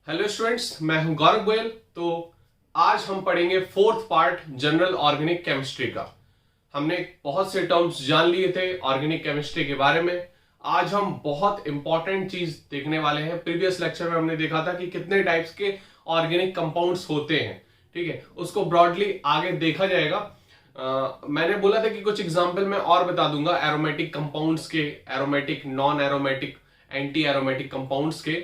Hello students, मैं हूं गौरव गोयल। तो आज हम पढ़ेंगे fourth part general organic chemistry का। हमने बहुत से टर्म्स जान लिए थे ऑर्गेनिक केमिस्ट्री के बारे में। आज हम बहुत इंपॉर्टेंट चीज देखने वाले हैं। प्रीवियस लेक्चर में हमने देखा था कि कितने टाइप्स के ऑर्गेनिक कंपाउंड्स होते हैं, ठीक है। उसको ब्रॉडली आगे देखा जाएगा। मैंने बोला था कि कुछ एग्जाम्पल मैं और बता दूंगा एरोमेटिक कंपाउंड्स के, aromatic, non aromatic, anti aromatic compounds के।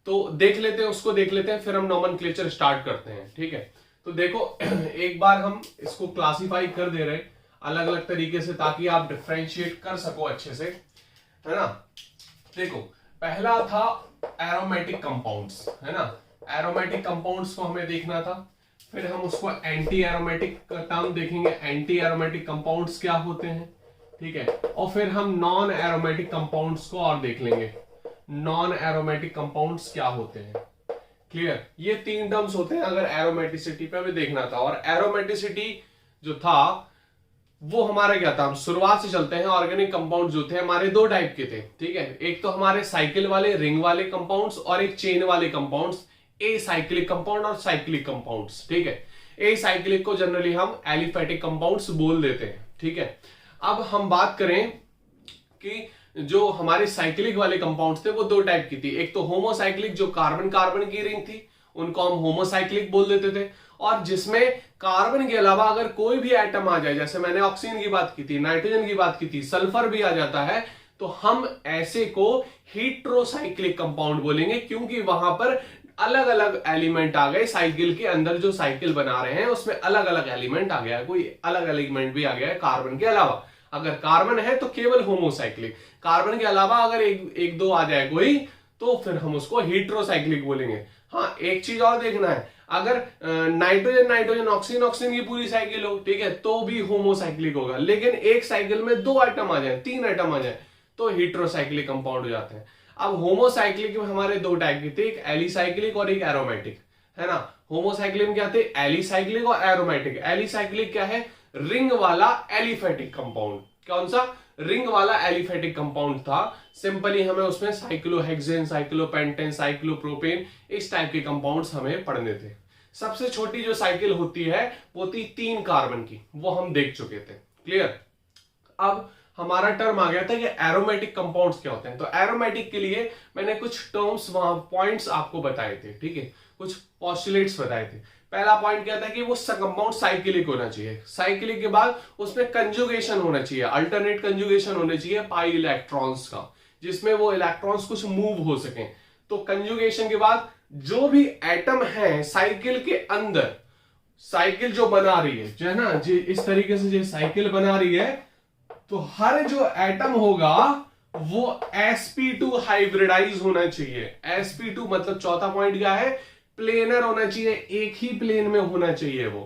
तो देख लेते हैं, उसको देख लेते हैं, फिर हम नॉमेनक्लेचर स्टार्ट करते हैं, ठीक है। तो देखो एक बार हम इसको क्लासिफाई कर दे रहे हैं अलग अलग तरीके से, ताकि आप डिफरेंशिएट कर सको अच्छे से, है ना। देखो, पहला था एरोमेटिक कंपाउंड्स, है ना। एरोमेटिक कंपाउंड्स को हमें देखना था। फिर हम उसको एंटी एरोमेटिक टर्म देखेंगे, एंटी एरोमेटिक कंपाउंड्स क्या होते हैं, ठीक है। और फिर हम नॉन एरोमेटिक कंपाउंड्स को और देख लेंगे, नॉन एरोमेटिक कंपाउंड्स क्या होते हैं। क्लियर, ये तीन टर्म्स होते हैं अगर एरोमेटिसिटी पे हमें देखना था। और एरोमेटिसिटी जो था वो हमारा क्या था, हम शुरुआत से चलते हैं। ऑर्गेनिक कंपाउंड जो थे हमारे दो टाइप के थे, ठीक है। एक तो हमारे साइकिल वाले, रिंग वाले कंपाउंड्स, और एक चेन वाले कंपाउंड्स, ए साइक्लिक कंपाउंड और साइक्लिक कंपाउंड्स, ठीक है। ए साइक्लिक को जनरली हम एलिफेटिक कंपाउंड्स बोल देते हैं, ठीक है। अब हम बात करें कि जो हमारे साइक्लिक वाले कंपाउंड्स थे वो दो टाइप की थी। एक तो होमोसाइक्लिक, जो कार्बन कार्बन की रिंग थी, उनको हम होमोसाइक्लिक बोल देते थे। और जिसमें कार्बन के अलावा अगर कोई भी एटम आ जाए, जैसे मैंने ऑक्सीजन की बात की थी, नाइट्रोजन की बात की थी, सल्फर भी आ जाता है, तो हम ऐसे को हीट्रोसाइक्लिक कंपाउंड बोलेंगे, क्योंकि वहां पर अलग अलग एलिमेंट आ गए। साइकिल के अंदर जो साइकिल बना रहे हैं उसमें अलग अलग एलिमेंट आ गया है, कोई अलग एलिमेंट भी आ गया है कार्बन के अलावा। अगर कार्बन है तो केवल होमोसाइक्लिक, कार्बन के अलावा अगर एक दो आ जाए कोई, तो फिर हम उसको हीट्रोसाइक्लिक बोलेंगे। हाँ, एक चीज और देखना है, अगर नाइट्रोजन नाइट्रोजन ऑक्सीजन ऑक्सीजन की पूरी साइकिल हो, ठीक है, तो भी होमोसाइक्लिक होगा। लेकिन एक साइकिल में दो आइटम आ जाए, तीन आइटम आ जाए, तो हीट्रोसाइक्लिक कंपाउंड हो जाते हैं। अब होमोसाइक्लिक में हमारे दो टाइप के थे, एक एलिसाइक्लिक और एक एरोमेटिक, है ना। होमोसाइक्लिक में क्या थे, एलिसाइक्लिक और एरोमेटिक। एलिसाइक्लिक क्या है, रिंग वाला एलिफेटिक कंपाउंड। कौन सा, रिंग वाला एलिफेटिक कंपाउंड था। सिंपली हमें उसमें साइक्लोहेक्सेन, साइक्लोपेंटेन, साइक्लोप्रोपेन, इस टाइप के कंपाउंड्स हमें पढ़ने थे। सबसे छोटी जो साइकिल होती है वो थी 3 कार्बन की, वो हम देख चुके थे। क्लियर। अब हमारा टर्म आ गया था कि एरोमेटिक कंपाउंड्स क्या होते हैं। तो एरोमेटिक के लिए मैंने कुछ टर्म्स, वहां पॉइंट्स आपको बताए थे, ठीक है, कुछ पॉस्टुलेट्स बताए थे। पहला पॉइंट क्या था कि वो कंपाउंड साइक्लिक होना चाहिए। साइक्लिक के बाद उसमें कंजुगेशन होना चाहिए, अल्टरनेट कंजुगेशन होने चाहिए पाई इलेक्ट्रॉन्स का, जिसमें वो इलेक्ट्रॉन्स कुछ मूव हो सके। तो कंजुगेशन के बाद जो भी एटम है साइकिल के अंदर, साइकिल जो बना रही है, जो है ना, जी इस तरीके से जो साइकिल बना रही है, तो हर जो एटम होगा वो sp2 हाइब्रिडाइज होना चाहिए। sp2 मतलब चौथा पॉइंट क्या है, प्लेनर होना चाहिए, एक ही प्लेन में होना चाहिए वो,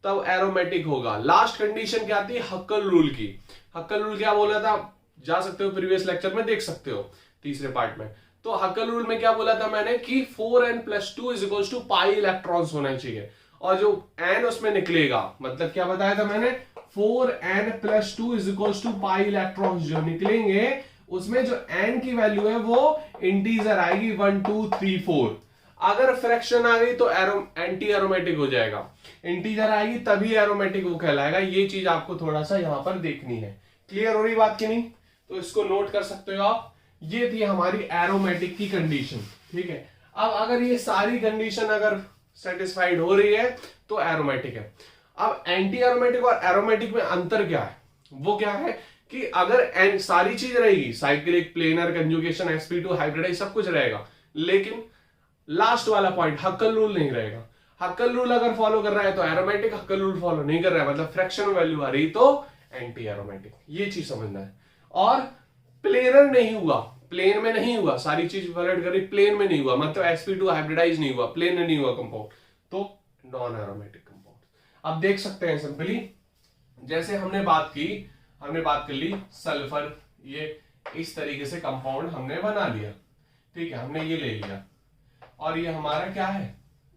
तब एरोमेटिक होगा। लास्ट कंडीशन क्या थी, हक्कल रूल की। हक्कल रूल क्या बोला था, जा सकते हो प्रीवियस लेक्चर में देख सकते हो, तीसरे पार्ट में। तो हक्कल रूल में क्या बोला था मैंने कि 4n+2 = पाई इलेक्ट्रॉन्स होना चाहिए। और जो n उसमें निकलेगा, मतलब क्या बताया था मैंने, 4n+2 = पाई इलेक्ट्रॉन्स जो निकलेंगे, उसमें जो n की वैल्यू है वो इंटीजर आएगी 1 2 3 4। अगर फ्रैक्शन आ गई तो एंटी एरोमेटिक हो जाएगा, इंटीजर आएगी तभी एरोमेटिक वो कहलाएगा। ये चीज आपको थोड़ा सा यहां पर देखनी है। क्लियर हो रही बात की नहीं, तो इसको नोट कर सकते हो आप। ये थी हमारी एरोमेटिक की कंडीशन, ठीक है। अब अगर ये सारी कंडीशन अगर सेटिस्फाइड हो रही है तो एरोमेटिक है। अब एंटी एरोमेटिक और एरोमेटिक में अंतर क्या है, वो क्या है कि अगर सारी चीज रहेगी, cyclic, planar, conjugation, sp2 hybridise, सब कुछ रहेगा, लेकिन लास्ट वाला पॉइंट हक्कल रूल नहीं रहेगा। हक्कल रूल अगर फॉलो कर रहा है तो एरोमेटिक, हक्कल रूल फॉलो नहीं कर रहा है, मतलब फ्रैक्शन वैल्यू आ रही तो एंटी एरोमेटिक। ये चीज समझना है। और प्लेनर नहीं हुआ, प्लेन में नहीं हुआ, सारी चीज पलट करी, प्लेन में नहीं हुआ, मतलब sp2 हाइब्रिडाइज नहीं हुआ, प्लेन में नहीं हुआ कंपाउंड, तो नॉन एरोमेटिक कंपाउंड। अब देख सकते हैं सिंपली, जैसे हमने बात कर ली सल्फर, ये इस तरीके से कंपाउंड हमने बना लिया, ठीक है, हमने ये ले लिया। और ये हमारा क्या है,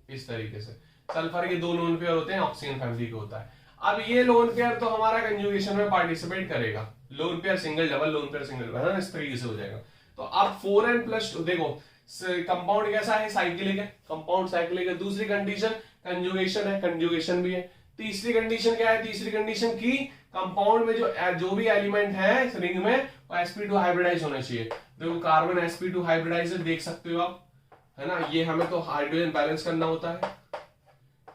इस तरीके से सल्फर के 2 लोन पेयर होते हैं, ऑक्सीजन फैमिली का होता है। अब ये लोन पेयर तो हमारा कंजुगेशन में पार्टिसिपेट करेगा, lone pair single double, lone pair single double, इस तरीके से हो जाएगा। तो अब 4n+2 देखो, कंपाउंड कैसा है, साइक्लिक है, कंपाउंड साइक्लिक है। दूसरी कंडीशन कंजुगेशन है, कंजुगेशन भी है। तीसरी कंडीशन क्या है, तीसरी कंडीशन की कंपाउंड में जो भी एलिमेंट है रिंग में वो sp2 हाइब्रिडाइज होना चाहिए। देखो कार्बन sp2 हाइब्रिडाइज है, देख सकते हो आप, है ना, ये हमें तो हाइड्रोजन बैलेंस करना होता है।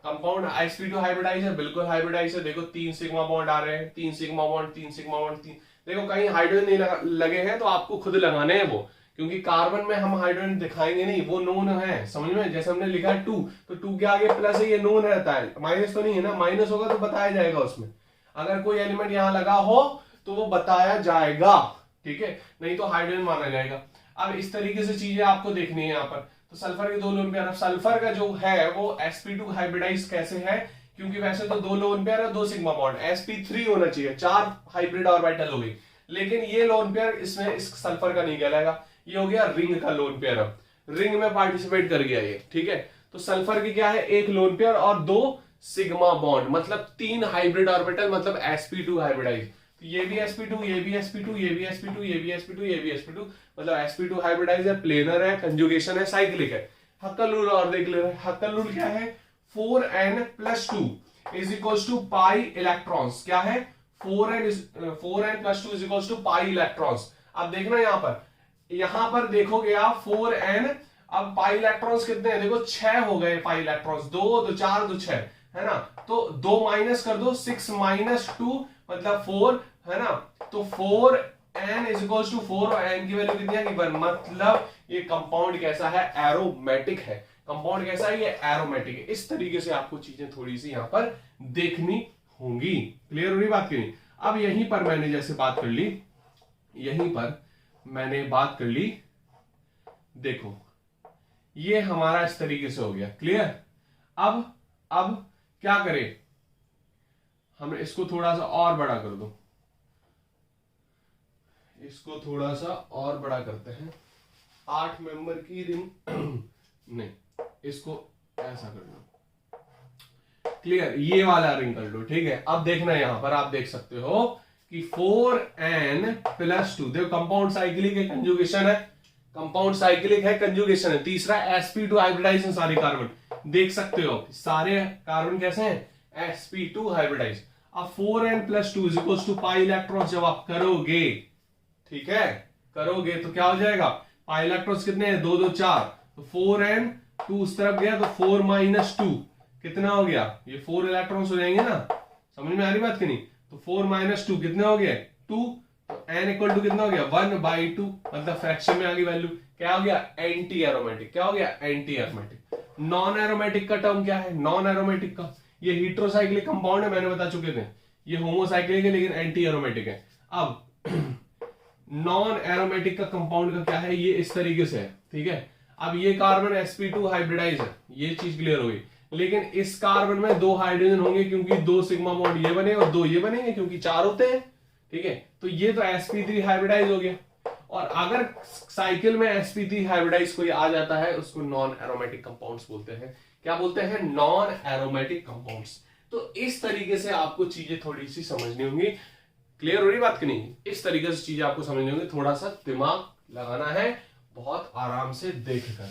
कंपाउंड sp2 हाइब्रिडाइज है, बिल्कुल हाइब्रिडाइज है। देखो 3 सिग्मा बॉन्ड आ रहे हैं, 3 सिग्मा बॉन्ड, 3 सिग्मा बॉन्ड, 3। देखो कहीं हाइड्रोजन नहीं लगे हैं तो आपको खुद लगाने हैं वो, क्योंकि कार्बन में हम हाइड्रोजन दिखाएंगे नहीं, वो नोन है, समझ में। जैसे हमने लिखा है 2, तो 2 के आगे प्लस है, ये नोन रहता है, माइनस तो नहीं है ना। माइनस होगा तो बताया जाएगा उसमें, अगर कोई एलिमेंट यहां लगा हो तो वो बताया जाएगा, ठीक है, नहीं तो हाइड्रोजन माना जाएगा। अब इस तरीके से चीजें आपको देखनी है यहाँ पर। तो सल्फर के 2 लोन पेयर, अब सल्फर का जो है वो sp2 हाइब्रिडाइज कैसे है, क्योंकि वैसे तो 2 लोन पेयर है, 2 सिग्मा बॉन्ड, sp3 होना चाहिए, 4 हाइब्रिड ऑर्बिटल हो गई। लेकिन ये लोन पेयर इसमें इस सल्फर का नहीं कहलाएगा, ये हो गया रिंग का लोन पेयर। अब रिंग में पार्टिसिपेट कर गया ये, ठीक है। तो सल्फर की क्या है, 1 लोन पेयर और 2 सिग्मा बॉन्ड, मतलब 3 हाइब्रिड ऑर्बिटल, मतलब sp2 हाइब्रिडाइज। तो ये भी sp2, ये भी sp2, ये भी sp2, ये भी sp2, ये भी sp2, मतलब sp2 हाइब्रिडाइज है, प्लेनर है, कंजुगेशन है, साइक्लिक है। हक्कल रूल और देख ले रहे हैं, हक्कल रूल क्या है, 4n+2 is equals to pi electrons. क्या है, 4n+2 is equals to pi electrons. अब देखना यहां पर देखोगे आप 4n, अब पाई इलेक्ट्रॉन्स कितने हैं, देखो 6 हो गए पाई इलेक्ट्रॉन्स, 2 2 4 2 6, है ना। तो 2 माइनस कर दो, 6 - 2 मतलब 4, है ना। तो 4n इज इक्वल्स टू 4 और n की वैल्यू कितनी है, 1, मतलब ये कंपाउंड कैसा है, एरोमेटिक है। कंपाउंड कैसा है, ये एरोमेटिक है। इस तरीके से आपको चीजें थोड़ी सी यहां पर देखनी होंगी। क्लियर हो रही बात की नहीं। अब यहीं पर मैंने जैसे बात कर ली, यहीं पर मैंने बात कर ली, देखो ये हमारा इस तरीके से हो गया, क्लियर। अब क्या करें, हम इसको थोड़ा सा और बड़ा कर दो, इसको थोड़ा सा और बड़ा करते हैं। 8 मेंबर की रिंग नहीं, इसको ऐसा कर लो, क्लियर, ये वाला रिंग कर लो, ठीक है। अब देखना यहां पर आप देख सकते हो कि 4n+2, देखो कंपाउंड साइक्लिक है, कंजुगेशन है, कंपाउंड साइक्लिक है, कंजुगेशन है। तीसरा sp2 हाइब्रिडाइज है, सारे कार्बन देख सकते हो, सारे कार्बन कैसे हैं, sp2 हाइब्रिडाइज। अब 4n+2 is equals to pi electron, जब आप करोगे, ठीक है, करोगे तो क्या हो जाएगा, पाई इलेक्ट्रॉन्स कितने हैं, 2 2 4, तो 4n, 2 उस तरफ गया तो 4 - 2 कितना हो गया, ये 4 इलेक्ट्रॉन्स हो जाएंगे ना, समझ में आ रही बात कि नहीं। तो 4 - 2 कितने हो गए, 2, तो n इक्वल टू कितना हो गया, 1/2, मतलब फ्रैक्शन में आ गई वैल्यू, क्या हो गया, एंटी एरोमेटिक। क्या हो गया, एंटी एरोमेटिक। नॉन एरोमेटिक का टर्म क्या है, नॉन एरोमेटिक का, ये हीट्रोसाइक्लिक कंपाउंड है, मैंने बता चुके थे, ये होमोसाइक्लिक है लेकिन एंटी एरोमेटिक है। अब नॉन एरोमेटिक का कंपाउंड का क्या है, ये इस तरीके से है, ठीक है। अब ये कार्बन sp2 हाइब्रिडाइज है, ये चीज क्लियर हो गई। लेकिन इस कार्बन में 2 हाइड्रोजन होंगे, क्योंकि 2 सिग्मा बॉन्ड ये बने और 2 ये बनेंगे, क्योंकि 4 होते हैं, ठीक है। तो ये तो sp3 हाइब्रिडाइज हो गया। और अगर साइकिल में sp3 हाइब्रिडाइज कोई आ जाता है, उसको नॉन एरोमेटिक कंपाउंड्स बोलते हैं। क्या बोलते हैं, नॉन एरोमेटिक कंपाउंड्स। तो इस तरीके से आपको चीजें थोड़ी सी समझनी होंगी। क्लियर हो रही बात कि नहीं, इस तरीके से चीजें आपको समझनी होंगी, थोड़ा सा दिमाग लगाना है, बहुत आराम से देखकर।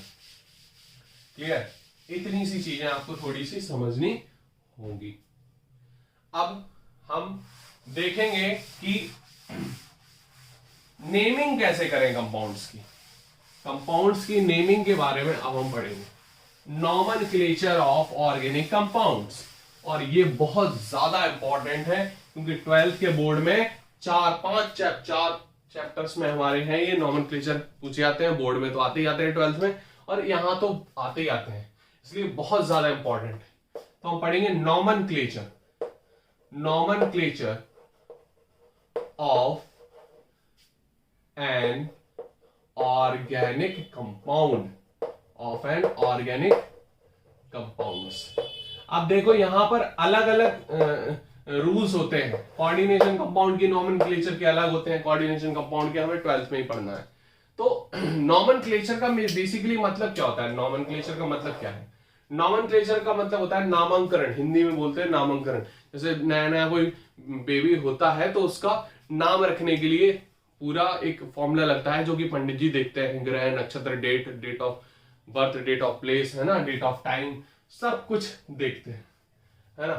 क्लियर, इतनी सी चीजें आपको थोड़ी सी समझनी होंगी। अब हम देखेंगे कि नेमिंग कैसे करें कंपाउंड्स की। कंपाउंड्स की नेमिंग के बारे में अब हम पढ़ेंगे, नॉमेनक्लेचर ऑफ ऑर्गेनिक कंपाउंड्स। और ये बहुत ज्यादा इंपॉर्टेंट है, क्योंकि 12th के बोर्ड में 4 चैप्टर्स में हमारे हैं ये नॉमेनक्लेचर पूछे जाते हैं, बोर्ड में तो आते ही आते हैं 12th में, और यहां तो आते ही आते हैं, इसलिए बहुत ज्यादा इंपॉर्टेंट है। तो हम पढ़ेंगे nomenclature, nomenclature of an organic compound, of an organic compounds. अब देखो यहां पर अलग अलग रूल्स होते हैं। कोऑर्डिनेशन कंपाउंड की नॉमेनक्लेचर के अलग होते हैं, कोऑर्डिनेशन कंपाउंड के हमें 12th में ही पढ़ना है। तो नॉमेनक्लेचर का बेसिकली मतलब क्या होता है, नॉमेनक्लेचर का मतलब क्या है, नॉमेनक्लेचर का मतलब होता है नामांकरण, हिंदी में बोलते हैं नामांकरण। जैसे नया नया कोई बेबी होता है तो उसका नाम रखने के लिए पूरा एक फॉर्मूला लगता है जो कि पंडित जी देखते हैं, ग्रह, नक्षत्र, date, date of birth, date of place, है ना, डेट ऑफ टाइम, सब कुछ देखते हैं, है ना,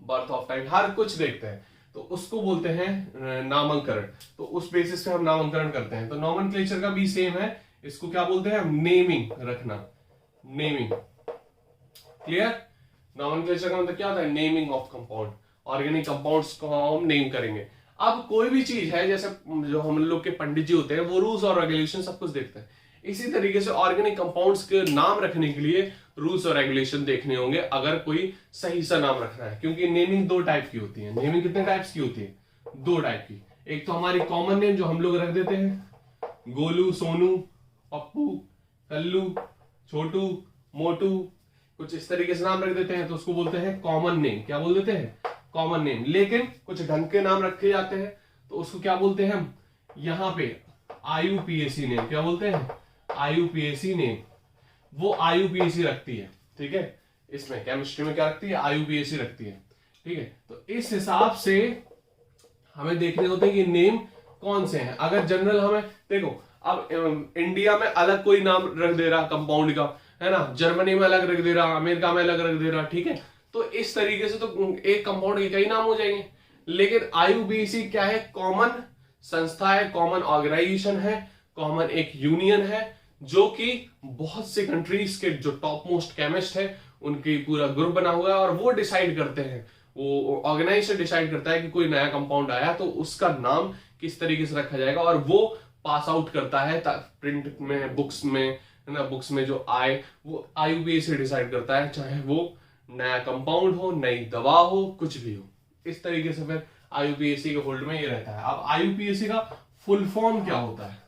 बर्थ ऑफ टाइम, हर कुछ देखते हैं। तो उसको बोलते हैं नामांकरण। तो उस बेसिस पे हम नामांकरण करते हैं। तो नॉमेनक्लेचर का भी सेम है, इसको क्या बोलते हैं, नेमिंग रखना, नेमिंग। क्लियर? नॉमेनक्लेचर का मतलब क्या होता है, naming of compound. Organic compounds को हम नेम करेंगे। अब कोई भी चीज है, जैसे जो हम लोग के पंडित जी होते हैं वो रूल्स और रेगुलेशन सब कुछ देखते हैं, इसी तरीके से ऑर्गेनिक कंपाउंड्स के नाम रखने के लिए रूल्स और रेगुलेशन देखने होंगे, अगर कोई सही सा नाम रखना है। क्योंकि नेमिंग दो टाइप की होती है। नेमिंग कितने टाइप्स की होती है, दो टाइप की। एक तो हमारी कॉमन नेम जो हम लोग रख देते हैं, गोलू, सोनू, पप्पू, कल्लू, छोटू, मोटू, कुछ इस तरीके से नाम रख देते हैं, तो उसको बोलते हैं कॉमन नेम। क्या बोल देते हैं, कॉमन नेम। लेकिन कुछ ढंग के नाम रखे जाते हैं, तो उसको क्या बोलते हैं हम, यहां पे IUPAC नेम। क्या बोलते हैं, IUPAC नेम। वो IUPAC रखती है, ठीक है। इसमें केमिस्ट्री में क्या रखती है, IUPAC रखती है, ठीक है। तो इस हिसाब से हमें देखने होते हैं कि नेम कौन से हैं। अगर जनरल हमें देखो, अब इंडिया में अलग कोई नाम रख दे रहा कंपाउंड का, है ना, जर्मनी में अलग रख दे रहा, अमेरिका में अलग रख दे रहा, ठीक है। तो इस तरीके से तो एक कंपाउंड के कई नाम हो जाएंगे। लेकिन IUPAC क्या है, कॉमन संस्था है, कॉमन ऑर्गेनाइजेशन है, कॉमन एक यूनियन है, जो कि बहुत से कंट्रीज के जो टॉप मोस्ट केमिस्ट है उनकी पूरा ग्रुप बना हुआ है, और वो डिसाइड करते हैं, वो ऑर्गेनाइजेशन डिसाइड करता है कि कोई नया कंपाउंड आया तो उसका नाम किस तरीके से रखा जाएगा, और वो पास आउट करता है प्रिंट में, बुक्स में, है ना, बुक्स में जो आए वो IUPAC डिसाइड करता है, चाहे वो नया कंपाउंड हो, नई दवा हो, कुछ भी हो। इस तरीके से फिर IUPAC के होल्ड में ये रहता है। अब IUPAC का फुल फॉर्म क्या होता है,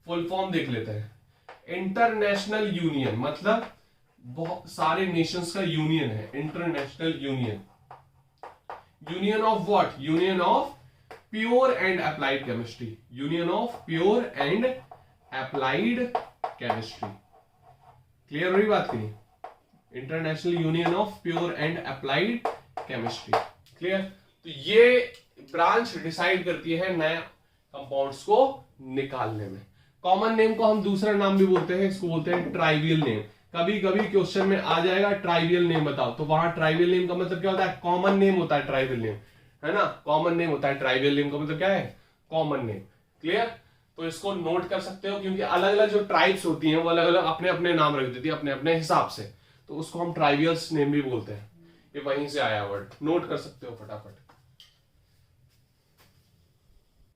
फुल फॉर्म देख लेते हैं। इंटरनेशनल यूनियन, मतलब बहुत सारे नेशंस का यूनियन है, international union. Union of what, union of pure and applied chemistry, union of pure and applied chemistry. Clear हो रही बात की नहीं? International union of pure and applied chemistry. Clear? तो ये ब्रांच डिसाइड करती है नए कंपाउंड्स को निकालने में। कॉमन नेम को हम दूसरा नाम भी बोलते हैं, इसको बोलते हैं ट्राइवियल नेम। कभी कभी क्वेश्चन में आ जाएगा ट्राइवियल नेम बताओ, तो वहां ट्राइवियल नेम का मतलब क्या होता है, कॉमन नेम होता है ट्राइवियल नेम, है ना, कॉमन नेम होता है। ट्राइवियल नेम का मतलब क्या है, कॉमन नेम। क्लियर? तो इसको नोट कर सकते हो, क्योंकि अलग अलग जो ट्राइब्स होती हैं वो अलग अलग अपने अपने नाम रख देती है, अपने अपने हिसाब से, तो उसको हम ट्राइवियल्स नेम भी बोलते हैं। ये वहीं से आया वर्ड, नोट कर सकते हो फटाफट।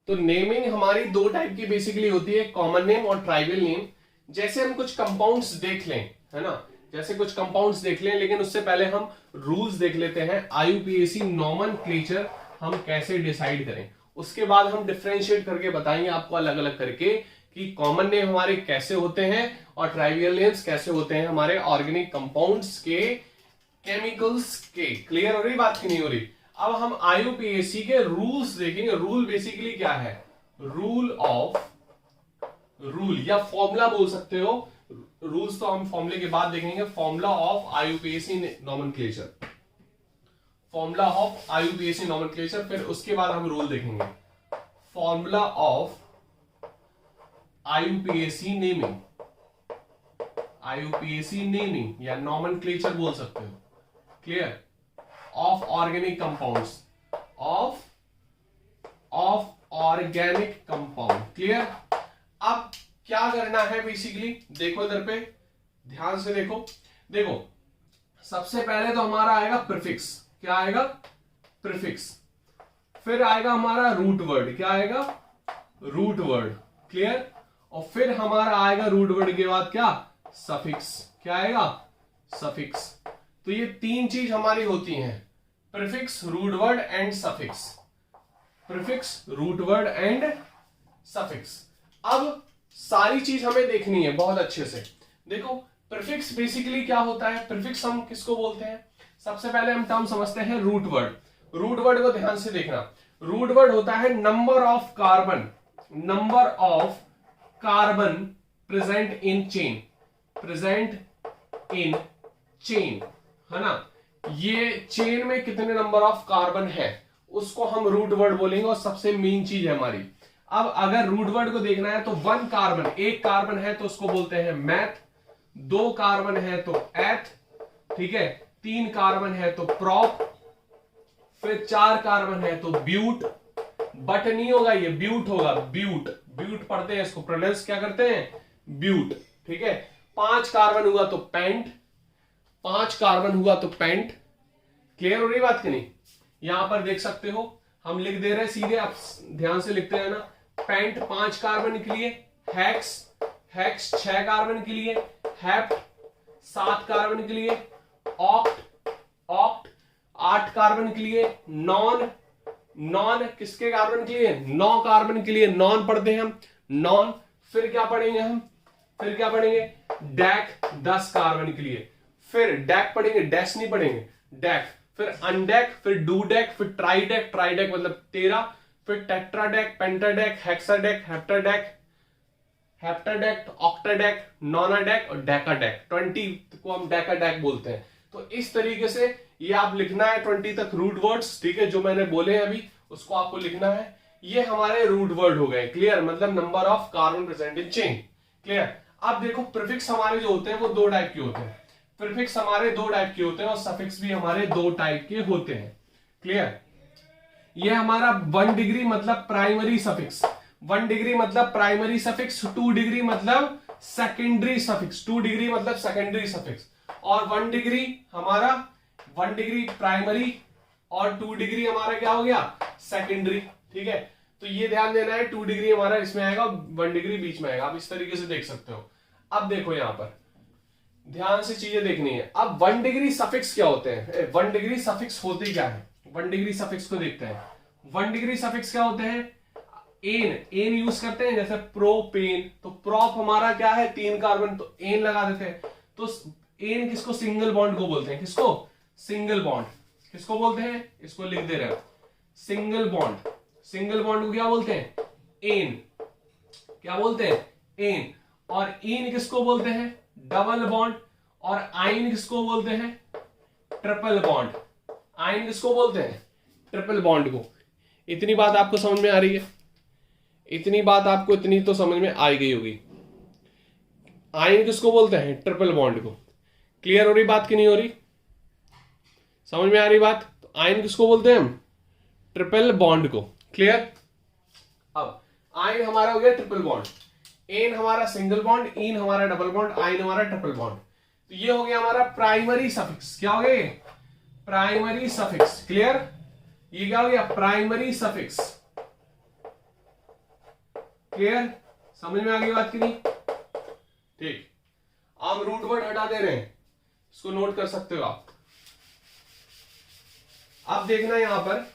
तो नेमिंग हमारी दो टाइप की बेसिकली होती है, कॉमन नेम और ट्राइवियल नेम। जैसे हम कुछ कंपाउंड्स देख लें, है ना, जैसे कुछ कंपाउंड्स देख लें, लेकिन उससे पहले हम रूल्स देख लेते हैं। IUPAC नॉमेनक्लेचर हम कैसे डिसाइड करें, उसके बाद हम डिफरेंशिएट करके बताएंगे आपको अलग अलग करके कि कॉमन नेम हमारे कैसे होते हैं और ट्राइवियल नेम्स कैसे होते हैं हमारे ऑर्गेनिक कंपाउंड्स के, केमिकल्स के। क्लियर हो रही बात की नहीं हो रही? अब हम IUPAC के रूल्स देखेंगे। रूल बेसिकली क्या है, रूल या फॉर्मूला बोल सकते हो। रूल्स तो हम फॉर्मूले के बाद देखेंगे। Formula of IUPAC nomenclature, formula of IUPAC nomenclature, फिर उसके बाद हम रूल देखेंगे। Formula of IUPAC naming, IUPAC naming या नॉमेनक्लेचर बोल सकते हो। Clear? Of organic compounds, of organic compound. Clear? अब क्या करना है बेसिकली, देखो इधर पे ध्यान से देखो सबसे पहले तो हमारा आएगा प्रीफिक्स। क्या आएगा, प्रीफिक्स। फिर आएगा हमारा रूट वर्ड। क्या आएगा, रूट वर्ड। क्लियर? और फिर हमारा आएगा रूट वर्ड के बाद क्या, सफिक्स। क्या आएगा, सफिक्स। तो ये तीन चीज हमारी होती हैं, prefix, root word and suffix. Prefix, root word and suffix. अब सारी चीज हमें देखनी है बहुत अच्छे से। देखो प्रीफिक्स बेसिकली क्या होता है, प्रीफिक्स हम किसको बोलते हैं, सबसे पहले हम टर्म समझते हैं रूट वर्ड। रूट वर्ड को ध्यान से देखना। रूट वर्ड होता है number of carbon, number of carbon present in chain, present in chain, है ना। ये चेन में कितने नंबर ऑफ कार्बन है उसको हम रूट वर्ड बोलेंगे, और सबसे मेन चीज है हमारी। अब अगर रूट वर्ड को देखना है तो 1 कार्बन, एक कार्बन है तो उसको बोलते हैं मैथ, 2 कार्बन है तो एथ, ठीक है, 3 कार्बन है तो प्रॉप, फिर 4 कार्बन है तो ब्यूट, बट नहीं होगा ये, ब्यूट होगा, ब्यूट, ब्यूट पढ़ते हैं इसको, प्रोनाउंस क्या करते हैं, ब्यूट, ठीक है। 5 कार्बन हुआ तो पेंट, 5 कार्बन हुआ तो पेंट। क्लियर हो रही बात कि नहीं? यहां पर देख सकते हो हम लिख दे रहे हैं सीधे, आप ध्यान से लिखते हैं ना, पेंट 5 कार्बन के लिए, हेक्स, हेक्स 6 कार्बन के लिए, हेप्ट 7 कार्बन के लिए, ऑक्ट, ऑक्ट 8 कार्बन के लिए, नॉन, नॉन किसके कार्बन के लिए, 9 कार्बन के लिए, नॉन पढ़ते हैं हम, नॉन। फिर क्या पढ़ेंगे हम, फिर क्या पढ़ेंगे, डैक 10 कार्बन के लिए, फिर डैक पढ़ेंगे, डैश नहीं पढ़ेंगे, डैक, फिर अनडैक, फिर डूडैक, फिर ट्राइडैक, ट्राइडैक मतलब 13, फिर टेट्राडैक, पेंटाडैक, हेक्साडैक, हेप्टाडैक, हेप्टाडैक, ऑक्टाडैक, नॉनाडैक और डेकाडैक, 20 को हम डेकाडैक बोलते हैं। तो इस तरीके से ये आप लिखना है 20 तक रूट वर्ड्स, ठीक है, जो मैंने बोले हैं अभी उसको आपको लिखना है। ये हमारे रूट वर्ड हो गए, क्लियर, मतलब number of carbon present in chain, clear. अब देखो प्रीफिक्स हमारे जो होते हैं वो 2 टाइप के होते हैं, प्रीफिक्स हमारे 2 टाइप के होते हैं और सफिक्स भी हमारे 2 टाइप के होते हैं, क्लियर। ये हमारा 1 डिग्री मतलब प्राइमरी सफिक्स, 1 डिग्री मतलब प्राइमरी सफिक्स, 2 डिग्री मतलब सेकेंडरी सफिक्स, 2 डिग्री मतलब सेकेंडरी सफिक्स, और 1 डिग्री हमारा, 1 डिग्री प्राइमरी और 2 डिग्री हमारा क्या हो गया, सेकेंडरी, ठीक है। तो ये ध्यान देना है, 2 डिग्री हमारा इसमें आएगा, 1 डिग्री बीच में आएगा, आप इस तरीके से देख सकते हो। अब देखो यहां पर ध्यान से चीजें देखनी है। अब 1 डिग्री सफिक्स क्या होते हैं, 1 डिग्री सफिक्स होते क्या है, 1 डिग्री सफिक्स को देखते हैं। 1 डिग्री सफिक्स क्या होते हैं, एन, एन यूज करते हैं, जैसे प्रोपेन, तो प्रॉप हमारा क्या है 3 कार्बन, तो एन लगा देते हैं। तो एन किसको, सिंगल बॉन्ड को बोलते हैं, किसको, सिंगल बॉन्ड, किसको बोलते हैं, इसको लिख दे रहे हो, सिंगल बॉन्ड, सिंगल बॉन्ड को क्या बोलते हैं, एन, क्या बोलते हैं, एन। और इन किसको बोलते हैं, डबल बॉन्ड, और आइन किसको बोलते हैं, ट्रिपल बॉन्ड, आइन किसको बोलते हैं, ट्रिपल बॉन्ड को। इतनी बात आपको समझ में आ रही है, इतनी बात आपको इतनी तो समझ में आ गई होगी। आइन किसको बोलते हैं, ट्रिपल बॉन्ड को। क्लियर हो रही बात कि नहीं हो रही, समझ में आ रही बात? तो आइन किसको बोलते हैं हम, ट्रिपल बॉन्ड को, क्लियर। अब आइन हमारा हो गया ट्रिपल बॉन्ड, एन हमारा सिंगल बॉन्ड, इन हमारा डबल बॉन्ड, आइन हमारा ट्रिपल बॉन्ड। तो ये हो गया हमारा प्राइमरी सफिक्स, क्या हो गया, प्राइमरी सफिक्स, क्लियर। ये क्या हो गया, प्राइमरी सफिक्स, क्लियर, समझ में आ गई बात की नहीं? ठीक, हम रूट वर्ड हटा दे रहे हैं, इसको नोट कर सकते हो आप। अब देखना यहां पर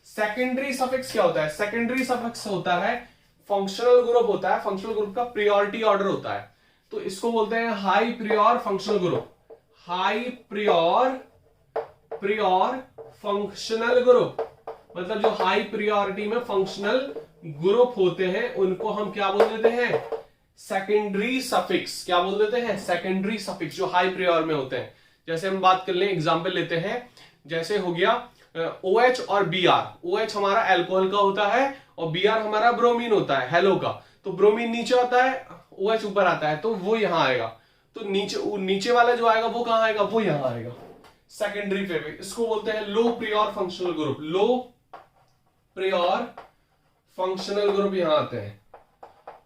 सेकेंडरी सफिक्स क्या होता है, सेकेंडरी सफिक्स होता है फंक्शनल ग्रुप होता है, फंक्शनल ग्रुप का प्रियोरिटी ऑर्डर होता है, तो इसको बोलते हैं high prior functional group, high prior functional group, मतलब जो हाई प्रियोरिटी में फंक्शनल ग्रुप होते हैं उनको हम क्या बोल देते हैं, सेकेंडरी सफिक्स, क्या बोल देते हैं, सेकेंडरी सफिक्स, जो हाई प्रियोर में होते हैं। जैसे हम बात कर लें, एग्जांपल लेते हैं, जैसे हो गया OH और Br, OH हमारा अल्कोहल का होता है और Br हमारा ब्रोमीन होता है, हेलो का। तो ब्रोमीन नीचे आता है, OH ऊपर आता है, तो वो यहां आएगा। तो नीचे वाला जो आएगा वो कहां आएगा, वो यहां आएगा, सेकेंडरी पे। इसको बोलते हैं लो प्रियोर फंक्शनल ग्रुप, लो प्रियोर फंक्शनल ग्रुप यहां आते हैं,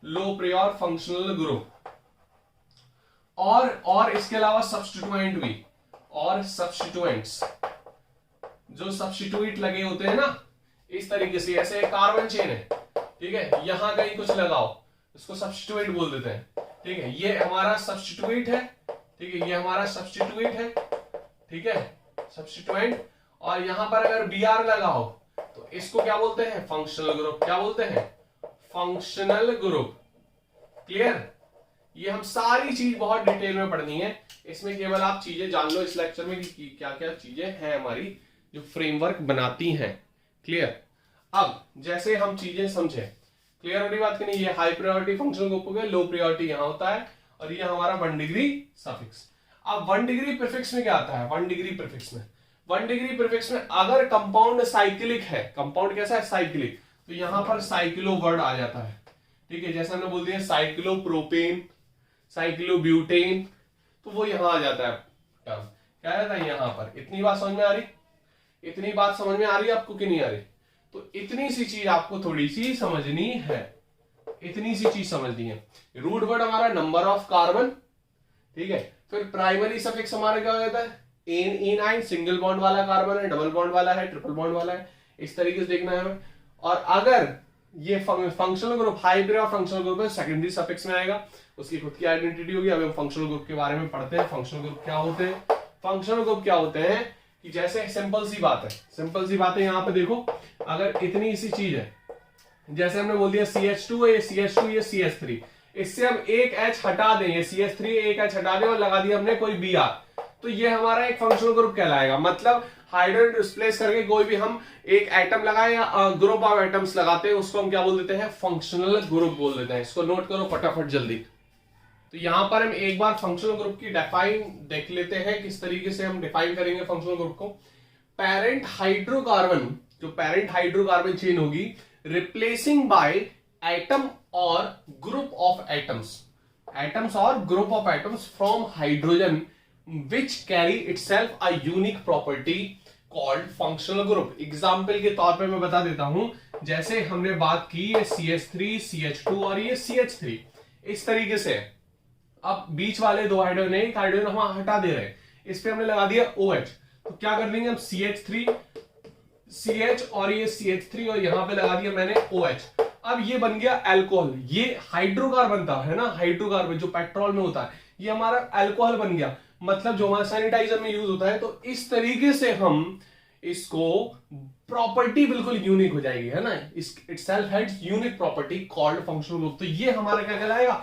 लो प्रियोर फंक्शनल ग्रुप। और इसके अलावा सब्स्टिट्यूएंट भी, और सब्स्टिट्यूएंट्स, जो सब्स्टिट्यूट लगे होते हैं ना, इस तरीके से, ऐसे कार्बन चेन है, ठीक है, यहां कहीं कुछ लगाओ, इसको सब्स्टिट्यूट बोल देते हैं, ठीक है। ये हमारा सब्स्टिट्यूट है, ठीक है, ये हमारा सब्स्टिट्यूट है, ठीक है, सब्स्टिट्यूएंट। और यहां पर अगर Br लगाओ तो इसको क्या बोलते हैं, फंक्शनल ग्रुप, क्या बोलते हैं, फंक्शनल ग्रुप, क्लियर। ये हम सारी चीज बहुत डिटेल में पढ़नी है, इसमें केवल आप चीजें जान लो इस लेक्चर में कि क्या क्या चीजें हैं हमारी जो फ्रेमवर्क बनाती हैं, क्लियर। अब जैसे हम चीजें समझे, क्लियर हो रही बात कि नहीं, ये हाई प्रायोरिटी फंक्शनल ग्रुप हो गया, लो प्रायोरिटी यहां होता है, और ये हमारा 1 डिग्री सफिक्स। अब 1 डिग्री प्रीफिक्स में क्या आता है, 1 डिग्री प्रीफिक्स में, 1 डिग्री प्रीफिक्स में अगर कंपाउंड साइक्लिक है, कंपाउंड कैसा है, साइक्लिक, तो यहां पर साइक्लो वर्ड आ जाता है। ठीक है, जैसे हमने बोल दिया साइक्लोप्रोपेन, साइक्लोब्यूटेन, तो वो यहां आ जाता है टर्म। क्या आ जाता है यहां पर? इतनी बात समझ में आ रही? इतनी बात समझ में आ रही है आपको कि नहीं आ रही? तो इतनी सी चीज आपको थोड़ी सी समझनी है, इतनी सी चीज समझनी है। रूट वर्ड हमारा नंबर ऑफ कार्बन, ठीक है। फिर प्राइमरी सफिक्स हमारा क्या हो जाता है? एन, एनाइन, सिंगल बॉन्ड वाला कार्बन है, डबल बॉन्ड वाला है, ट्रिपल बॉन्ड वाला है, इस तरीके से देखना है हमें। और अगर ये फंक्शनल ग्रुप हाइब्रिड और फंक्शनल ग्रुप है, सेकेंडरी सफिक्स में आएगा, उसकी खुद की आइडेंटिटी होगी। अब हम फंक्शनल ग्रुप के बारे में पढ़ते हैं। फंक्शनल ग्रुप क्या होते हैं? फंक्शनल ग्रुप क्या होते हैं कि जैसे सिंपल सी बात है, सिंपल सी बात है, यहां पे देखो, अगर इतनी सी चीज है, जैसे हमने बोल दिया CH2 है, ये CH2, ये CH3, इससे हम एक H हटा दें, ये CH3 एक H हटा दें और लगा दिया हमने कोई Br, तो ये हमारा एक फंक्शनल ग्रुप कहलाएगा। मतलब हाइड्रोजन डिस्प्लेस करके कोई भी हम एक एटम लगाए या ग्रुप ऑफ एटम्स लगाते हैं, उसको हम क्या बोल देते हैं? फंक्शनल ग्रुप बोल देते हैं। इसको नोट करो फटाफट जल्दी। तो यहां पर हम एक बार फंक्शनल ग्रुप की डिफाइन देख लेते हैं, किस तरीके से हम डिफाइन करेंगे फंक्शनल ग्रुप को। पेरेंट हाइड्रोकार्बन, जो पेरेंट हाइड्रोकार्बन चेन होगी, रिप्लेसिंग बाय एटम और ग्रुप ऑफ एटम्स, एटम्स और group of atoms from hydrogen which carry itself a unique property called functional group। Example के तौर पे मैं बता देता हूं, जैसे हमने बात की ये CH3, CH2 और ये CH3, इस तरीके से। अब बीच वाले दो हाइड्रोजन, एक हाइड्रोजन हम हटा दे रहे हैं, इस पे हमने लगा दिया OH, तो क्या कर देंगे हम? CH3 CH और ये CH3 और यहां पे लगा दिया मैंने OH। अब ये बन गया अल्कोहल। ये हाइड्रोकार्बन था, है ना, हाइड्रोकार्बन जो पेट्रोल में होता है, ये हमारा अल्कोहल बन गया, मतलब जो हमारा सैनिटाइजर में यूज होता है। तो इस तरीके से हम इसको प्रॉपर्टी बिल्कुल यूनिक हो जाएगी, है ना, itself has unique property called functional group. तो ये हमारा क्या कहलाएगा?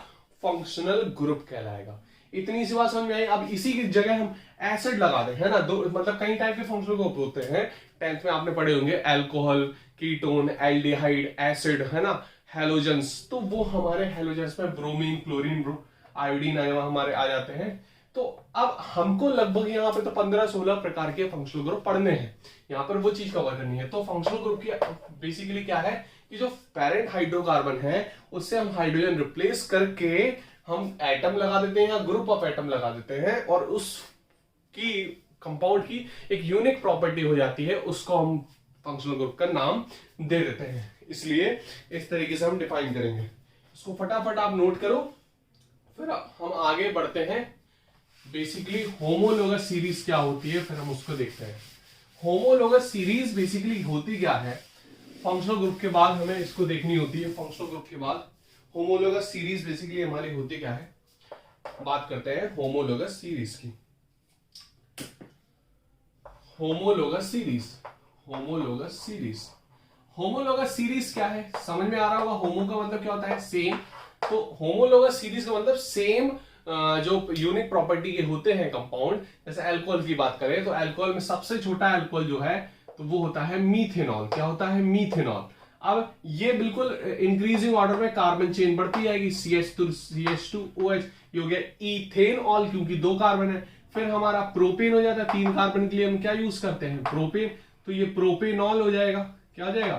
फंक्शनल ग्रुप कहलाएगा। इतनी सी बात समझ में आई। अब इसी की जगह हम एसिड लगा दें, है ना, दो मतलब कई टाइप के फंक्शनल ग्रुप होते हैं, 10th में आपने पढ़े होंगे, अल्कोहल, कीटोन, एल्डिहाइड, एसिड, है ना, हेलोजेंस। तो वो हमारे हेलोजेंस में ब्रोमीन, क्लोरीन, आयोडीन हमारे आ जाते हैं। तो अब हमको लगभग यहाँ पे तो 15-16 प्रकार के फंक्शनल ग्रुप पढ़ने हैं, यहाँ पर वो चीज कवर करनी है। तो फंक्शनल ग्रुप की बेसिकली क्या है कि जो पेरेंट हाइड्रोकार्बन है उससे हम हाइड्रोजन रिप्लेस करके हम एटम लगा देते हैं या ग्रुप ऑफ एटम लगा देते हैं, और उसकी कंपाउंड की एक यूनिक प्रॉपर्टी हो जाती है, उसको हम फंक्शनल ग्रुप का नाम दे देते हैं। इसलिए इस तरीके से हम डिफाइन करेंगे। इसको फटाफट आप नोट करो, फिर हम आगे बढ़ते हैं। बेसिकली होमोलोगस सीरीज क्या होती है, फिर हम उसको देखते हैं। होमोलोगस सीरीज बेसिकली होती क्या है? फंक्शनल ग्रुप के बाद हमें इसको देखनी होती है। फंक्शनल ग्रुप के बाद होमोलोगस सीरीज बेसिकली हमारी होती क्या है, बात करते हैं होमोलोगस सीरीज की। Homologous series, homologous series, homologous series क्या है? समझ में आ रहा होगा। होमो का मतलब क्या होता है? सेम। तो होमोलोगस सीरीज का मतलब सेम जो यूनिक प्रॉपर्टी के होते हैं कंपाउंड। जैसे अल्कोहल की बात करें तो अल्कोहल में सबसे छोटा अल्कोहल जो है तो वो होता है मीथेनॉल। क्या होता है? मीथेनॉल। अब ये बिल्कुल इंक्रीजिंग ऑर्डर में कार्बन चेन बढ़ती जाएगी, CH2OH, ये हो गया इथेनॉल क्योंकि 2 कार्बन है। फिर हमारा प्रोपेन हो जाता है, 3 कार्बन के लिए हम क्या यूज करते हैं? प्रोपेन। तो ये प्रोपेनॉल हो जाएगा। क्या हो जाएगा?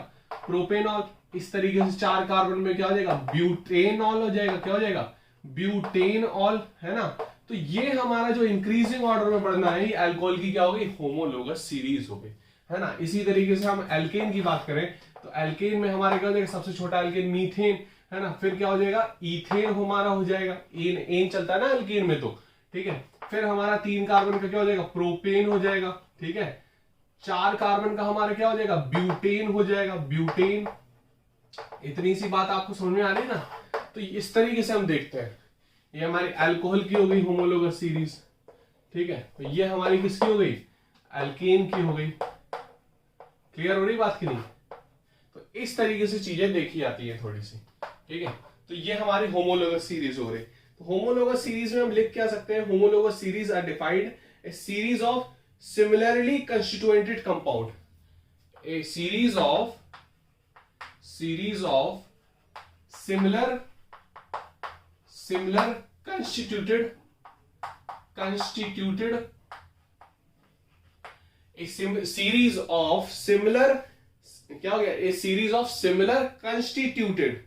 प्रोपेनॉल। इस तरीके से 4 कार्बन में क्या हो जाएगा? ब्यूटेनॉल हो जाएगा। क्या हो जाएगा? ब्यूटेनॉल, है ना। तो ये हमारा जो इंक्रीजिंग ऑर्डर में बढ़ना है, ये अल्कोहल की क्या हो गई? होमोलोगस सीरीज हो गई, है ना। इसी तरीके से हम एल्केन की बात करें तो एल्केन में हमारे क्या हो जाएगा? सबसे छोटा एल्केन मीथेन, है ना। फिर क्या हो जाएगा? इथेन हमारा हो जाएगा। एन चलता है ना एल्केन में, तो ठीक है। फिर हमारा 3 कार्बन का क्या हो जाएगा? प्रोपेन हो जाएगा, ठीक है। 4 कार्बन का हमारा क्या हो जाएगा? ब्यूटेन हो जाएगा, ब्यूटेन। इतनी सी बात आपको समझ में आ रही है ना। तो इस तरीके से हम देखते हैं। ये हमारी अल्कोहल की हो गई होमोलोगस सीरीज, ठीक है। तो ये हमारी किसकी हो गई? अल्केन की हो गई। क्लियर हो रही बात की नहीं? तो इस तरीके से चीजें देखी जाती है थोड़ी सी, ठीक है। तो ये हमारी होमोलोगस सीरीज हो रही। तो होमोलोगस सीरीज में हम लिख क्या सकते हैं? Homologous series are defined a series of similarly constituted compound, a series of similar constituted a series of similar क्या हो गया, a series of similar constituted,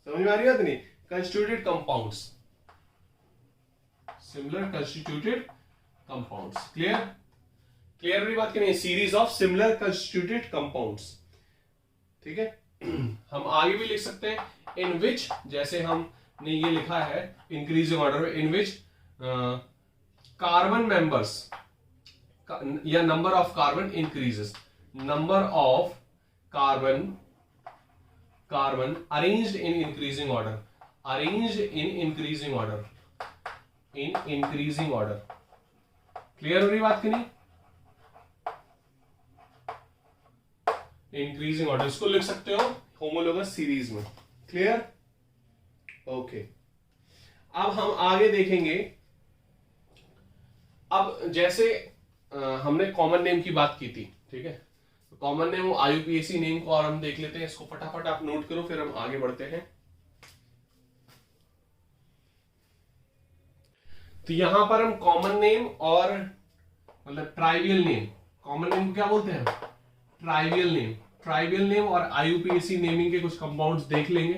समझ में आ रही है नहीं, constituted compounds, similar constituted compounds. Clear, clear वाली बात करें, series of similar constituted compounds. ठीक है, हम आगे भी लिख सकते हैं, इन विच, जैसे हमने ये लिखा है इंक्रीजिंग ऑर्डर में, इन विच कार्बन मेंबर्स या number of carbon increases, number of carbon arranged in increasing order, arranged in increasing order, in increasing order. Clear हो रही बात की नहीं, इंक्रीजिंग ऑर्डर, इसको लिख सकते हो होमोलोगस सीरीज में। Clear, okay. अब हम आगे देखेंगे, अब जैसे हमने कॉमन नेम की बात की थी, ठीक है, तो कॉमन नेम IUPAC नेम को और हम देख लेते हैं, इसको फटाफट आप नोट करो, फिर हम आगे बढ़ते हैं। तो यहां पर हम कॉमन नेम और मतलब ट्राइवियल नेम, कॉमन नेम को क्या बोलते हैं, ट्राइवियल नेम, ट्राइवियल नेम और IUPAC नेमिंग के कुछ कंपाउंड्स देख लेंगे,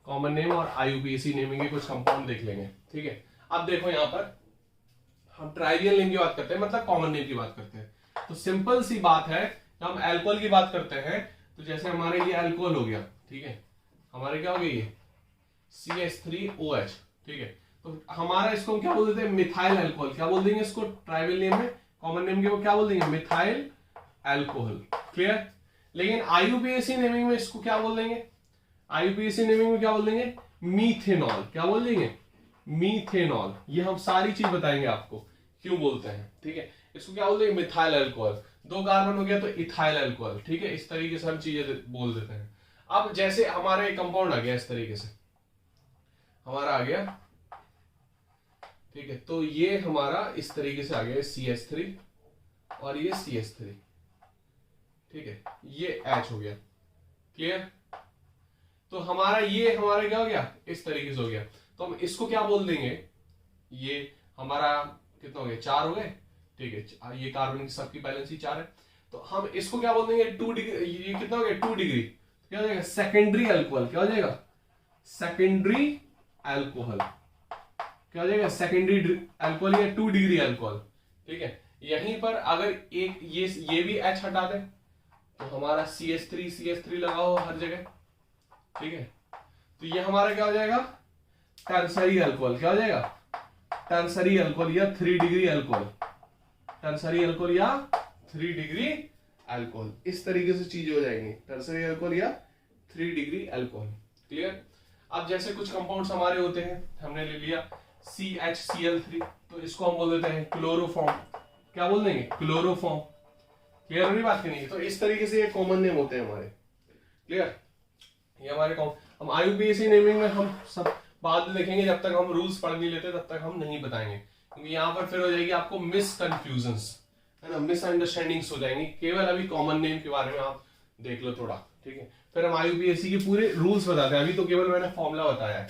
कॉमन नेम और IUPAC नेमिंग के कुछ कंपाउंड देख लेंगे। ठीक है, अब देखो यहां पर हम ट्राइवियल नेम की बात करते हैं, मतलब कॉमन नेम की बात करते हैं। तो सिंपल सी बात है, जब हम अल्कोहल की बात करते हैं, तो जैसे हमारे ये अल्कोहल हो गया, ठीक है, हमारे क्या हो गया ये CH3OH, ठीक है, तो हमारा इसको हम क्या बोल देते हैं, मिथाइल अल्कोहल, क्या बोल देंगे इसको ट्राइवियल नेम में, कॉमन नेम के वो क्या बोल देंगे, मिथाइल अल्कोहल। क्लियर, लेकिन IUPAC नेमिंग में इसको क्या बोल देंगे, IUPAC नेमिंग में क्या बोल देंगे, मीथेनॉल, क्या बोल देंगे, मीथेनॉल। ये हम सारी चीज बताएंगे आपको क्यों बोलते हैं। ठीक है, इसको क्या बोल देंगे, मिथाइल अल्कोहल, 2 कार्बन हो गया तो इथाइल अल्कोहल। ठीक है, इस तरीके से हम चीजें बोल देते हैं। अब जैसे हमारे कंपाउंड आ गया इस तरीके से, हमारा आ गया, ठीक है, तो ये हमारा इस तरीके से आ गया CH3 और ये CH3, ठीक है, ये H हो गया। क्लियर, तो हमारा ये हमारा क्या हो गया, इस तरीके से हो गया, तो हम इसको क्या बोल देंगे, ये हमारा कितना हो गया, 4 हो गए। ठीक है, ये कार्बन की सबकी बैलेंसी 4 है, तो हम इसको क्या बोल देंगे, 2 डिग्री, ये कितना हो गया 2 डिग्री, क्या हो जाएगा, सेकेंडरी अल्कोहल, क्या हो जाएगा, सेकेंडरी अल्कोहल, क्या हो जाएगा, सेकेंडरी अल्कोहल या 2 डिग्री अल्कोहल। ठीक है, यहीं पर अगर एक ये भी H हटा दे तो हमारा CH3 लगाओ हर जगह। ठीक है, तो ये हमारा क्या हो जाएगा, टर्सरी अल्कोहल, क्या हो जाएगा, टर्सरी अल्कोहल या 3 डिग्री अल्कोहल, टर्सरी अल्कोहल या 3 डिग्री अल्कोहल, इस तरीके से चीजें हो जाएंगी, टर्सरी अल्कोहल या 3 डिग्री अल्कोहल। क्लियर, अब जैसे कुछ कंपाउंड्स हमारे होते हैं, हमने ले लिया CHCl3, तो इसको हम बोल देते हैं क्लोरोफॉर्म, क्या बोल देंगे, क्लोरोफॉर्म। क्लियर हो रही बात की नहीं, तो इस तरीके से ये कॉमन नेम होते हैं हमारे। क्लियर, ये हमारे हम IUPAC नेमिंग में हम सब बाद में देखेंगे, जब तक हम रूल्स पढ़ नहीं लेते तब तक हम नहीं बताएंगे, क्योंकि यहाँ पर फिर हो जाएगी आपको मिसकंफ्यूजन्स, है ना, मिसअंडरस्टैंडिंग्स हो जाएंगी। केवल अभी कॉमन नेम के बारे में आप देख लो थोड़ा, ठीक है, फिर हम IUPAC के पूरे रूल्स बताते हैं, अभी तो केवल मैंने फॉर्मूला बताया है।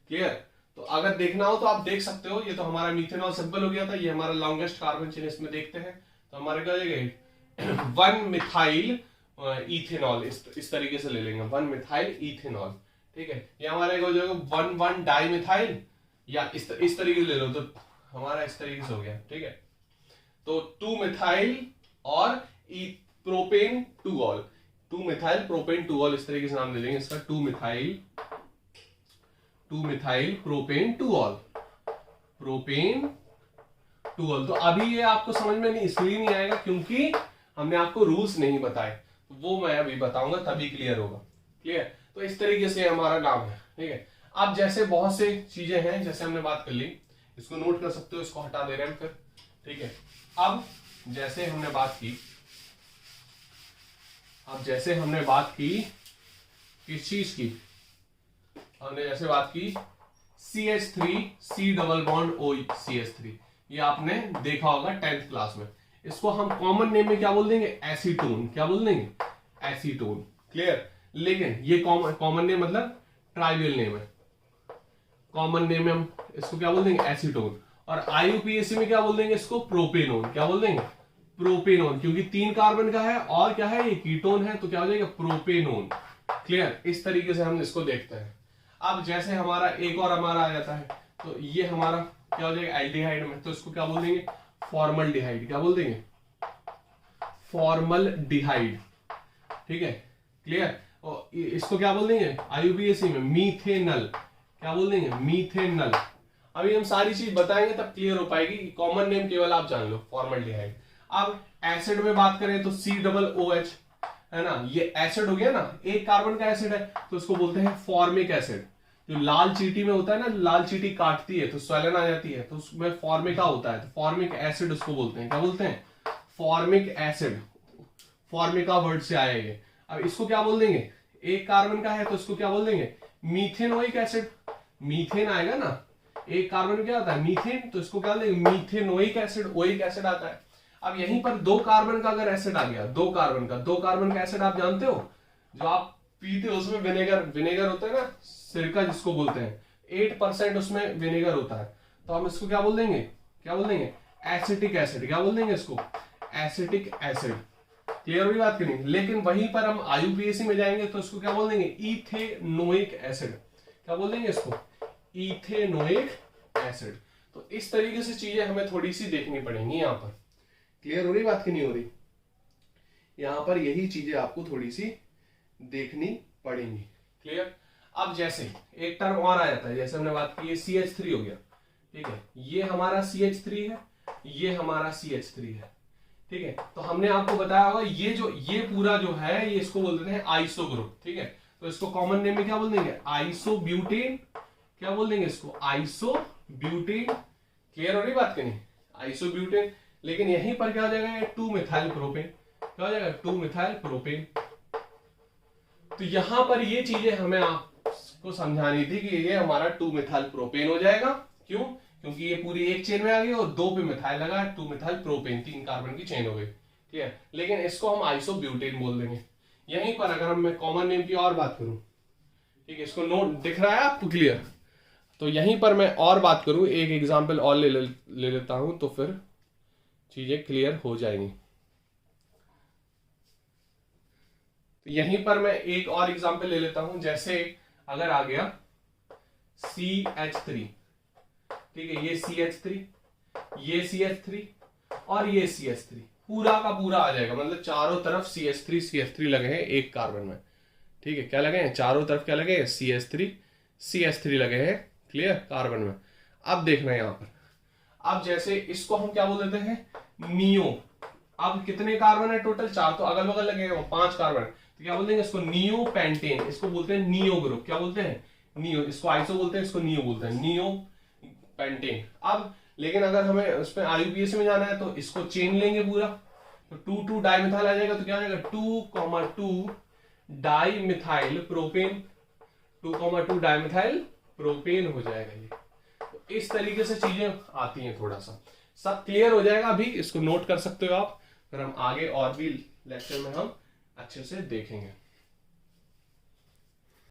क्लियर, तो अगर देखना हो तो आप देख सकते हो, ये तो हमारा मीथेनॉल सिंपल हो गया था, ये हमारा लॉन्गेस्ट कार्बन चेन, इसमें देखते हैं तो हमारे क्या हो जाएगा 1 मिथाइल इथेनॉल, इस तरीके से ले लेंगे 1 मिथाइल इथेनॉल। ठीक है, ये हमारे हो जाएगा 1 डाई मिथाइल, या इस तरीके से ले लो तो हमारा इस तरीके से हो गया। ठीक है, तो 2 मिथाइल और propane 2 all, 2 methyl propane 2 all, इस तरीके से नाम ले लेंगे इसका, 2 methyl propane 2 all, propane 2 all. तो अभी ये आपको समझ में नहीं इसलिए नहीं आएगा क्योंकि हमने आपको रूल्स नहीं बताए, तो वो मैं अभी बताऊंगा तभी क्लियर होगा। क्लियर, तो इस तरीके से हमारा नाम है। ठीक है, अब जैसे बहुत से चीजें हैं, जैसे हमने बात कर ली, इसको नोट कर सकते हो, इसको हटा दे रहे हैं फिर। ठीक है, अब जैसे हमने बात की किस चीज की, हमने जैसे बात की CH3 C double bond OCH3, ये आपने देखा होगा 10th क्लास में। इसको हम कॉमन नेम में क्या बोल देंगे, एसीटोन, क्या बोल देंगे, एसीटोन। क्लियर, लेकिन ये कॉमन नेम मतलब ट्राइवियल नेम है, कॉमन नेम में हम इसको क्या बोल देंगे, एसीटोन, और IUPAC में क्या बोल देंगे इसको, प्रोपेनोन, क्या बोल देंगे, प्रोपेनोन, क्योंकि 3 कार्बन का है और क्या है, ये कीटोन है, तो क्या हो जाएगा, प्रोपेनोन। क्लियर, इस तरीके से हम इसको देखते हैं। अब जैसे हमारा एक और हमारा आ जाता है, तो ये हमारा क्या हो जाएगा एल्डिहाइड में, तो इसको क्या बोल देंगे, फॉर्मल्डिहाइड। क्या बोल देंगे, फॉर्मल्डिहाइड। ठीक है, क्लियर। और इसको क्या बोल देंगे आईयूपीएसी में, मीथेनल। क्या बोल देंगे, मीथेनल। अभी हम सारी चीज बताएंगे तब क्लियर हो पाएगी, कॉमन नेम केवल आप जान लो, फॉर्मल्डिहाइड। अब एसिड में बात करें तो COOH है ना, ये एसिड हो गया ना, एक कार्बन का एसिड है, तो इसको बोलते हैं फॉर्मिक एसिड। जो लाल चींटी में होता है ना, लाल चींटी काटती है तो स्वेलन आ जाती है, तो उसमें फॉर्मिका होता है, तो फॉर्मिक एसिड उसको बोलते हैं। क्या बोलते हैं, फॉर्मिक एसिड। फॉर्मिका वर्ड से आया ये। अब इसको क्या बोल देंगे, एक कार्बन का है तो इसको क्या बोल देंगे, मीथेनोइक एसिड। मीथेन आएगा ना, एक कार्बन क्या आता है, मीथेन, तो इसको क्या देंगे, मीथेनोइक एसिड। ओइक एसिड आता है। अब यहीं पर 2 कार्बन का अगर एसिड आ गया, 2 कार्बन का एसिड आप जानते हो, जो आप पीते हो उसमें विनेगर होता है ना, सिरका जिसको बोलते हैं, 8% उसमें विनेगर होता है, तो हम इसको क्या बोल देंगे, एसिटिक एसिड। क्या बोल देंगे इसको, एसिटिक एसिड। क्लियर हुई बात की नहीं। लेकिन वहीं पर हम आईयूपीएसी में जाएंगे तो इसको क्या बोल देंगे, इथेनोइक एसिड। क्या बोल देंगे इसको, इथेनोइक एसिड। तो इस तरीके से चीजें हमें थोड़ी सी देखनी पड़ेंगी यहाँ पर। क्लियर हो रही बात की नहीं हो रही, यहां पर यही चीजें आपको थोड़ी सी देखनी पड़ेंगी। क्लियर। अब जैसे एक टर्म और आ जाता है, जैसे हमने बात की, ये CH3 हो गया। ठीक है, ये हमारा CH3 है, ये हमारा CH3 है। ठीक है, तो हमने आपको बताया होगा ये पूरा जो है, ये इसको बोल देते हैं आइसो ग्रुप। ठीक है, तो इसको कॉमन नेम में क्या बोल देंगे, आइसोब्यूटेन। क्या बोल देंगे इसको, आइसोब्यूटेन। क्लियर हो रही बात की नहीं, आइसोब्यूटेन। लेकिन यहीं पर क्या हो जाएगा, 2 मिथाइल प्रोपेन। क्या हो जाएगा, 2 मिथाइल प्रोपेन। तो यहां पर ये चीजें हमें आपको समझानी थी कि ये हमारा 2 मिथाइल प्रोपेन हो जाएगा। क्यों, क्योंकि ये पूरी एक चेन में आ गई और 2 पे मिथाइल लगा, 2 मिथाइल प्रोपेन, 3 कार्बन की चेन हो गई। ठीक है, लेकिन इसको हम आइसोब्यूटेन बोल देंगे। यहीं पर अगर हम कॉमन नेम की और बात करूं, ठीक है, इसको नोट दिख रहा है आपको, क्लियर। तो यहीं पर मैं और बात करूं, एक एग्जाम्पल और ले लेता हूं, तो फिर चीजें क्लियर हो जाएंगी। तो यहीं पर मैं एक और एग्जांपल ले लेता हूं, जैसे अगर आ गया CH3। ठीक है, ये CH3, ये CH3 और ये CH3, पूरा का पूरा आ जाएगा, मतलब चारों तरफ CH3 लगे हैं एक कार्बन में। ठीक है, क्या लगे हैं, चारों तरफ क्या लगे हैं, CH3 लगे हैं, क्लियर, कार्बन में। अब देखना यहां पर, अब जैसे इसको हम क्या बोल देते हैं, नियो। अब कितने कार्बन है टोटल, 4, तो अगल बगल लगेगा 5 कार्बन, तो क्या बोलते हैं इसको, नियो पेंटेन। इसको बोलते हैं नियो ग्रुप। क्या बोलते हैं, नियो। इसको आइसो बोलते हैं, इसको नियो बोलते हैं, नियो पेंटेन। अब लेकिन अगर हमें उसमें आईयूपीएसी में जाना है तो इसको चेन लेंगे पूरा, तो 2 डाइमिथाइल आ जाएगा, तो क्या हो जाएगा, 2,2 डाइमिथाइल प्रोपेन। 2,2 डाइमिथाइल प्रोपेन हो जाएगा ये। तो इस तरीके से चीजें आती हैं, थोड़ा सा सब क्लियर हो जाएगा। अभी इसको नोट कर सकते हो आप, फिर हम आगे और भी लेक्चर में हम अच्छे से देखेंगे।